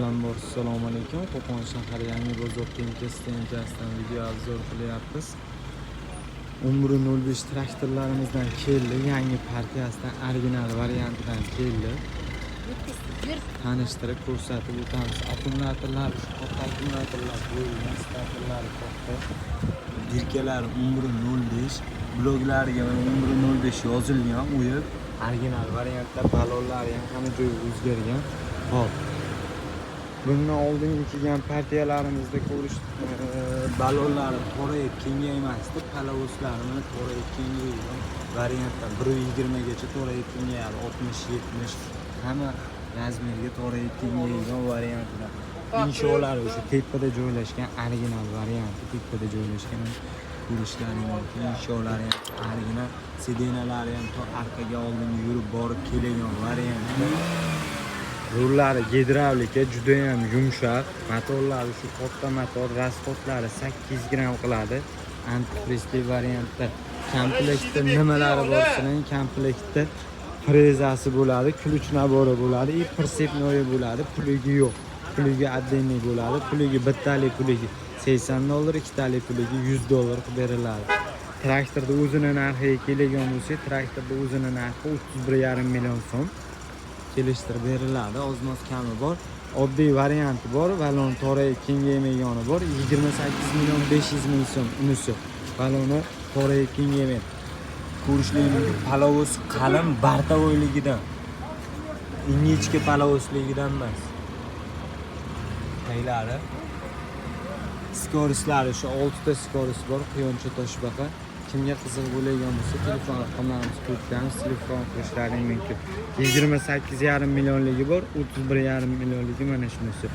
Avvalambor assalomu alaykum. Qo'qon shahar yangi bozor tenka-stenkasidan video obzor qilyapmiz. Umri 05 traktorlarimizdan keldi. Yangi partiyasidan original variantidan keldi. Tanishtirib ko'rsatib o'tamiz. Akkumulyatorlar, katta akkumulyatorlar qo'yilgan, starterlari katta. Dirkalari umri 05, bloglariga umri 05 yozilgan, o'yib original variantda balonlari ham hamma joyi o'zgargan. Hop. Bundan oldingi kelgan partiyalarimizda ko'rish balonlari to'rayib kengaymasdi, palovozlari mana to'rayib kengaygan variantda 1.20 gacha to'rayib kengayadi, 60-70 hamma razmerga to'rayib kengaygan variantida. Insholar o'sha tepada joylashgan original varianti, tepada joylashgan ko'rishlaring mumkin. Insholari ham original, sidenalari ham to orqaga oldinga yurib borib kelgan variantda. Rullari gidravlika juda ham yumshoq, motorlari shu katta motor, rasxodlari 8 gram qiladi. Antifrizli variantda. Komplektda nimalari bor sizning komplektda frezasi bo'ladi, ключ nabori bo'ladi, и прицепной bo'ladi, puliga yo'q. Puliga отдельный bo'ladi, puliga bittalik puliga $80, ikkitalik puliga $100 qilib beriladi. Traktorda o'zini narxiga kelgan bo'lsa, traktorda o'zini narxi 31,5 million so'm. Kelishtirib beriladi, ozmoz kami bor. Oddiy varianti bor, balon to'rayib kengaymagani bor, 28 million 500 ming so'm unisi. Baloni to'rayib kengaymaydi. Ko'rishlaringiz palovoz qalin bartavoyligidan. Ingichka palovozligidan emas. Taylari skorislari shu 6 ta skoris bor, quyoncha toshbaqa. Kimga qiziq bo'lgan bo'lsa, telefon raqamlarimiz ko'rsatamiz, telefon qilishlaring mumkin. 28,5 millionligi bor, 31,5 millionligi mana shunisi.